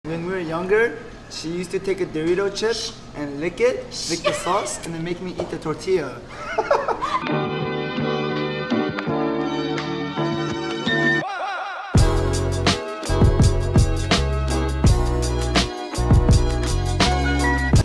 When we were younger, she used to take a Dorito chip and lick the sauce, and then make me eat the tortilla.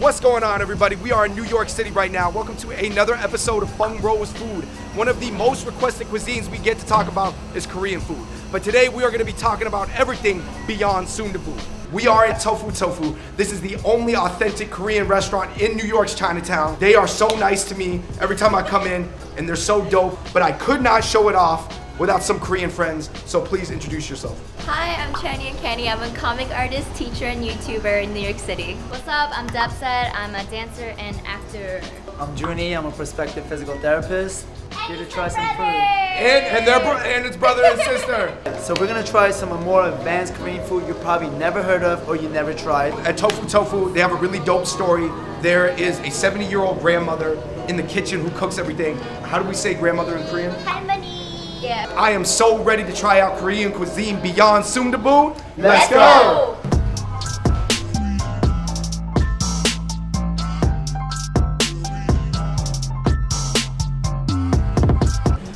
What's going on, everybody? We are in New York City right now. Welcome to another episode of Fung Rose Food. One of the most requested cuisines we get to talk about is Korean food. But today we are going to be talking about everything beyond Sundabu. We are at Tofu Tofu. This is the only authentic Korean restaurant in New York's Chinatown. They are so nice to me every time I come in, and they're so dope. But I could not show it off without some Korean friends. So please introduce yourself. Hi, I'm Chani and Kenny. I'm a comic artist, teacher, and YouTuber in New York City. What's up? I'm Debset. I'm a dancer and actor. I'm Junie. I'm a prospective physical therapist. Here to try some food. And it's brother and sister. So we're gonna try some more advanced Korean food you probably never heard of or you never tried. At Tofu Tofu, they have a really dope story. There is a 70-year-old grandmother in the kitchen who cooks everything. How do we say grandmother in Korean? Halmoni. Yeah. I am so ready to try out Korean cuisine beyond Sundabu. Let's go!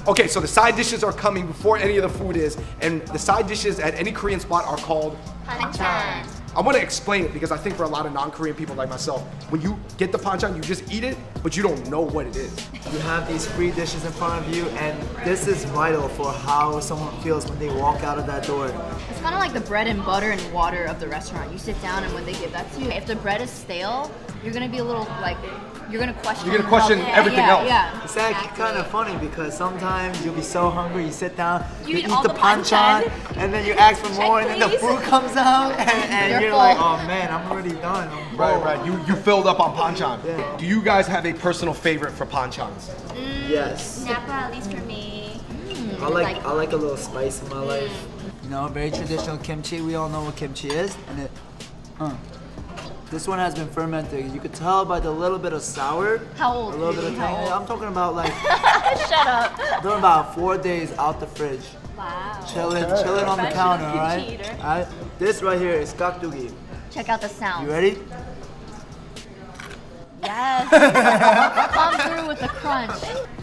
Okay, so the side dishes are coming before any of the food is, and the side dishes at any Korean spot are called Panchan. I want to explain it because I think for a lot of non-Korean people like myself, when you get the panchan, you just eat it, but you don't know what it is. You have these free dishes in front of you, and this is vital for how someone feels when they walk out of that door. It's kind of like the bread and butter and water of the restaurant. You sit down and when they give that to you, if the bread is stale, you're gonna be a little like, you're gonna question. You're gonna question everything else. Yeah. It's actually kind of funny because sometimes you'll be so hungry, you sit down, you eat eat all the the panchan, panchan. and then you ask for more, and then the please. food comes out, and You're you're full. like, oh man, I'm already done. I'm full. Right. You filled up on panchan. Yeah. Do you guys have a personal favorite for panchans? Yes. Napa, at least for me. I like a little spice in my life. You know, very traditional kimchi. We all know what kimchi is, and it. This one has been fermented. You could tell by the little bit of sour. How old? A little bit of How tangy. old? I'm talking about like. Shut up. I'm talking about 4 days out the fridge, Wow. chilling on the Professional counter. kimchi All right. eater. All right. This right here is gakdugi. Check out the sound. You ready? Yes. Come through with the crunch.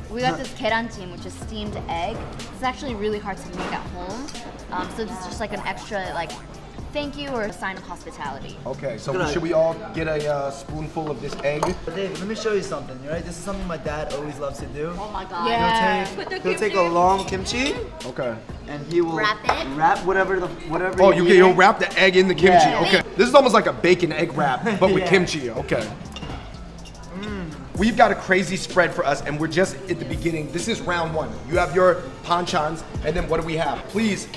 We got this keranjim, which is steamed egg. It's actually really hard to make at home. So this is just like an extra like thank you or a sign of hospitality. Okay, so Good should we all get a spoonful of this egg? But Dave, let me show you something. Right? This is something my dad always loves to do. Oh my god. Yeah. He'll take a long kimchi Okay. and he will Wrap it? wrap whatever. Oh, you're you'll eating. wrap the egg in the kimchi. Yeah. Okay. This is almost like a bacon egg wrap, but with Yeah. kimchi. Okay. We've got a crazy spread for us, and we're just at the beginning. This is round one. You have your panchans, and then what do we have? Please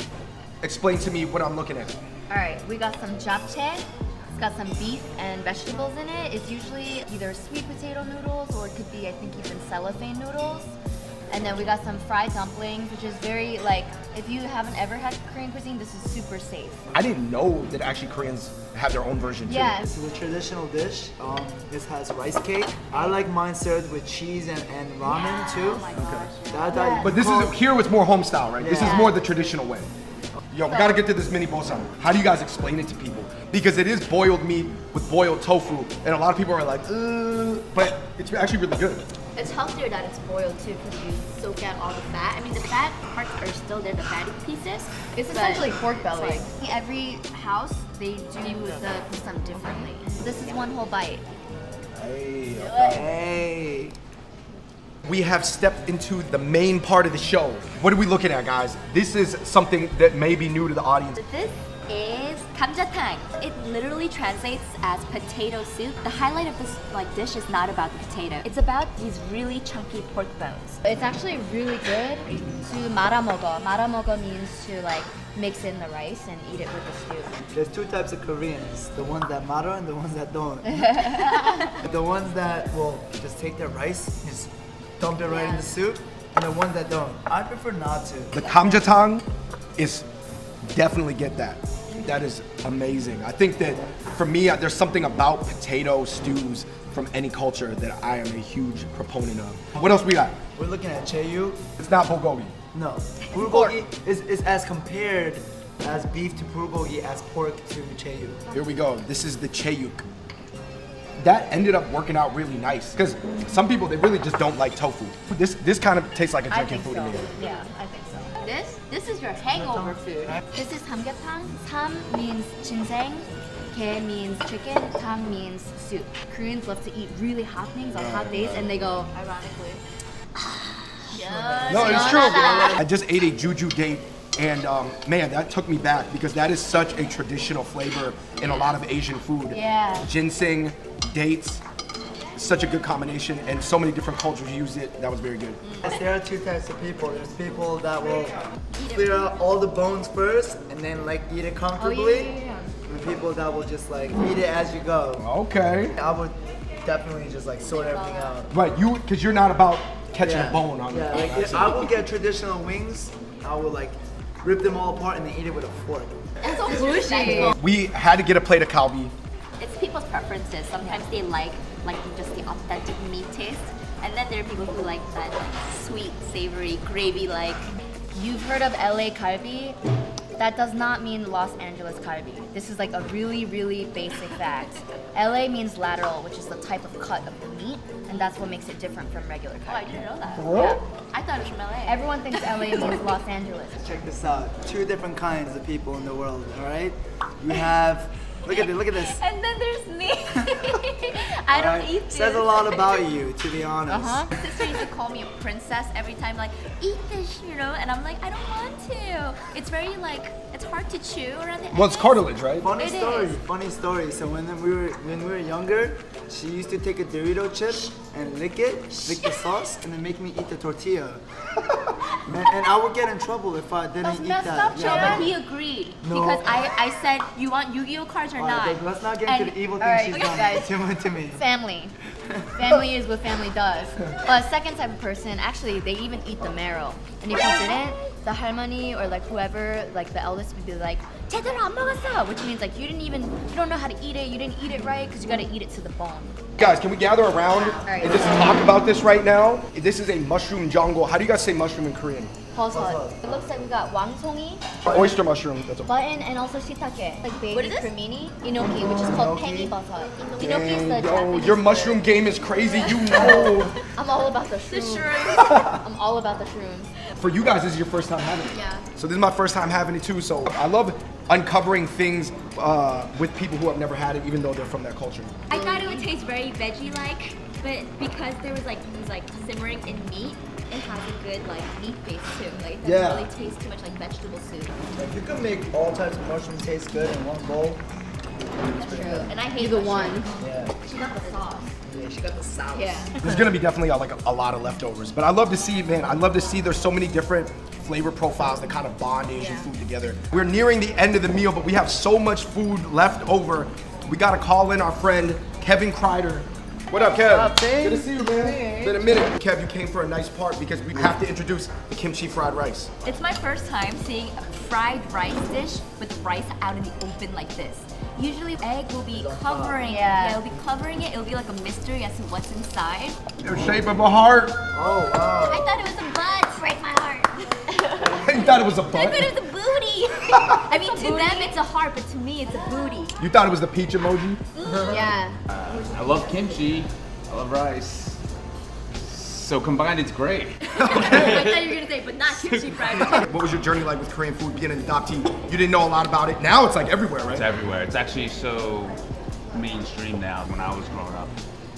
explain to me what I'm looking at. All right, we got some japchae. It's got some beef and vegetables in it. It's usually either sweet potato noodles or it could be, I think, even cellophane noodles. And then we got some fried dumplings, which is very like, if you haven't ever had Korean cuisine, this is super safe. I didn't know that actually Koreans have their own version too. Yes. This is a traditional dish. This has rice cake. I like mine served with cheese and ramen too. Oh my gosh. That- But this is here it's more home style, right? This is Yeah. more the traditional way. Yo, we gotta get to this mini bosan. How do you guys explain it to people? Because it is boiled meat with boiled tofu, and a lot of people are like, but it's actually really good. It's healthier that it's boiled too because you soak out all the fat. I mean, the fat parts are still there, the fatty pieces. It's but essentially pork belly. it's like- Every house, they do the kusam differently. This is one whole bite. Hey. We have stepped into the main part of the show. What are we looking at, guys? This is something that may be new to the audience. This is kamjatang. It literally translates as potato soup. The highlight of this dish is not about the potato. It's about these really chunky pork bones. It's actually really good to maramogo. Maramogo means to like mix in the rice and eat it with the stew. There's two types of Koreans, the ones that matter and the ones that don't. The ones that will just take their rice, just dump it right in the soup, and the ones that don't. I prefer not to. The kamjatang is definitely get that. That is amazing. I think that for me, there's something about potato stews from any culture that I am a huge proponent of. What else we got? We're looking at cheyu. It's not bulgogi. No. Bulgogi is as compared as beef to bulgogi, as pork to cheyu. Here we go. This is the cheyuk. That ended up working out really nice because some people, they really just don't like tofu. This kind of tastes like a I drinking think food so. to me. Yeah, I think so. This is your hangover food. This is samgyetang. Sam means ginseng. Ke means chicken. Tang means soup. Koreans love to eat really hot things on hot days, and they go, ironically. No, it's true. I just ate a juju date, and man, that took me back because that is such a traditional flavor in a lot of Asian food. Yeah. Ginseng, dates, such a good combination, and so many different cultures use it. That was very good. There are two types of people. There's people that will clear out all the bones first and then like eat it comfortably. And people that will just like eat it as you go. Okay. I would definitely just like sort everything out. But because you're not about catching a bone on Yeah, it. like I will get traditional wings. I will like rip them all apart and then eat it with a fork. It's so bougie. We had to get a plate of kalbi. It's people's preferences. Sometimes they like just the authentic meat taste, and then there are people who like that like sweet, savory, gravy-like. You've heard of LA Kalbi? That does not mean Los Angeles Kalbi. This is like a really, really basic fact. LA means lateral, which is the type of cut of the meat, and that's what makes it different from regular Oh, I Kalbi. didn't know that. Yeah. I thought it was from LA. Everyone thinks LA means Los Angeles. Check this out. Two different kinds of people in the world. All right. You have. Look at this. Look at this. And then there's me. I don't Alright? eat this. Says a lot about you, to be honest. My sister used to call me a princess every time, like, eat this, you know? And I'm like, I don't want to. It's very, like, it's hard to chew around the Well, it's edges. cartilage, right? Funny It story. is. Funny story. So when we were younger, she used to take a Dorito chip and lick the sauce, and then make me eat the tortilla. and I would get in trouble if I didn't That's eat messed that. up, No, Yeah. but he agreed. No. Because I said, you want Yu-Gi-Oh cards or All not? right, let's not get into And- the evil alright, things she's okay, done guys. to me. Family. Family is what family does. But a second type of person, actually, they even eat the marrow. And if you didn't, the harmony or like whoever, like the eldest would be like, 제대로 안 먹었어, which means like you don't know how to eat it, you didn't eat it right, because you gotta eat it to the bone. Guys, can we gather around right. and just talk about this right now? This is a mushroom jungle. How do you guys say mushroom in Korean? 버섯. It looks like we got 왕송이, Oyster mushroom. That's a button, and also shiitake. Like baby What is this? cremini, enoki, which is called Enoki. pengibasot. Enoki is the Dang, yo, Japanese your word. mushroom game is crazy. You know. I'm all about the The shrooms. shrooms. I'm all about the shrooms. For you guys, this is your first time having it. Yeah. So this is my first time having it too. So I love uncovering things with people who have never had it, even though they're from that culture. I thought it would taste very veggie-like, but because it was like simmering in meat, it has a good like meat base too. Like it doesn't Yeah. really taste too much like vegetable soup. If you can make all types of mushrooms taste good in one bowl, That's true. And I hate You're the mushrooms. one. yeah. She got the sauce. Yeah, she got the sauce. Yeah. There's gonna be definitely a lot of leftovers, but I love to see, man. I love to see there's so many different flavor profiles that kind of bond Asian food together. We're nearing the end of the meal, but we have so much food left over. We gotta call in our friend Kevin Kreider. What up, Kev? up, Ting? Good to see you, man. Been a minute. Kev, you came for a nice part because we have to introduce the kimchi fried rice. It's my first time seeing a fried rice dish with rice out in the open like this. Usually egg will be covering Yeah. it'll be covering it. It'll be like a mystery as to what's inside. The shape of a heart. Oh wow. I thought it was a butt. Break my heart. You thought it was a I butt? thought it was a booty. I mean, to them it's a heart, but to me it's a booty. You thought it was the peach emoji? Yeah. I love kimchi. I love rice. So combined, it's great. I thought you were gonna say, but not kimchi fried rice. What was your journey like with Korean food, being an adoptee? You didn't know a lot about it. Now it's like everywhere, right? It's everywhere. It's actually so mainstream now. When I was growing up,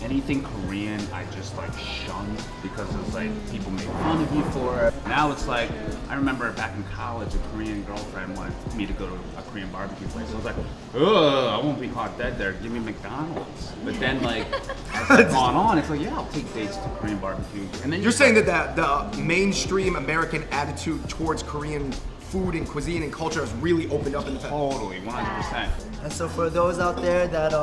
anything Korean, I just like shunned because it was like people made fun of you for it. Now it's like, I remember back in college, a Korean girlfriend wanted me to go to a Korean barbecue place. I was like, ugh, I won't be caught dead there. Give me McDonald's. But then like, as it's gone on, it's like, yeah, I'll take dates to Korean barbecue. And then You're saying that the mainstream American attitude towards Korean food and cuisine and culture has really opened up in the past. totally, 100%. And so for those out there that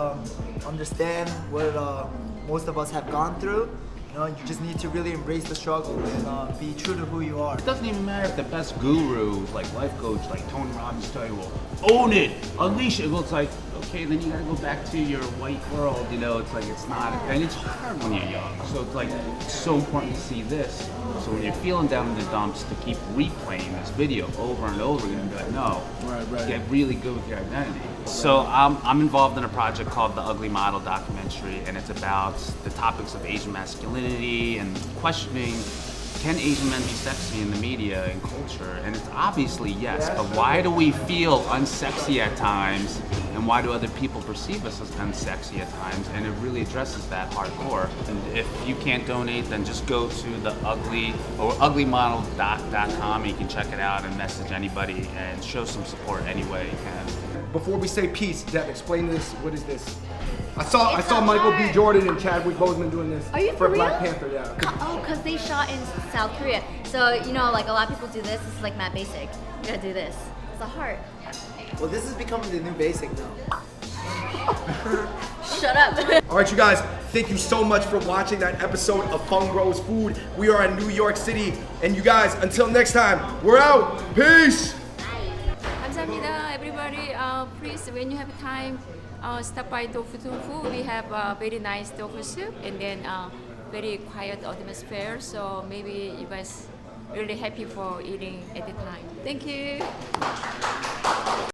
understand what most of us have gone through, you know, you just need to really embrace the struggle and be true to who you are. It doesn't even matter if the best guru, like life coach, like Tony Robbins, tell you, well, own it, unleash it. Well, it's like, okay, then you gotta go back to your white world, you know, it's like, it's not, and it's hard when you're young. So it's like, it's so important to see this. So when you're feeling down in the dumps, to keep replaying this video over and over again and be like, no, get really good with your identity. So I'm involved in a project called The Ugly Model documentary, and it's about the topics of Asian masculinity and questioning, can Asian men be sexy in the media and culture? And it's obviously yes, but why do we feel unsexy at times? And why do other people perceive us as unsexy at times? And it really addresses that hardcore. And if you can't donate, then just go to the uglymodeldoc.com. You can check it out and message anybody and show some support any way you can. Before we say peace, Deb, explain this. What is this? I saw Michael B. Jordan and Chadwick Boseman doing this Are you for for real? Black Panther. Yeah. Oh, because they shot in South Korea. So, you know, like a lot of people do this. It's like Matt Basic. You gotta do this. It's a heart. Well, this is becoming the new basic now. Shut up. All right, you guys, thank you so much for watching that episode of Fung Bros Food. We are in New York City, and you guys, until next time, we're out. Peace. 감사합니다, everybody. Please, when you have time, stop by Tofu Tofu. We have very nice tofu soup and then very quiet atmosphere. So maybe you guys really happy for eating at the time. Thank you.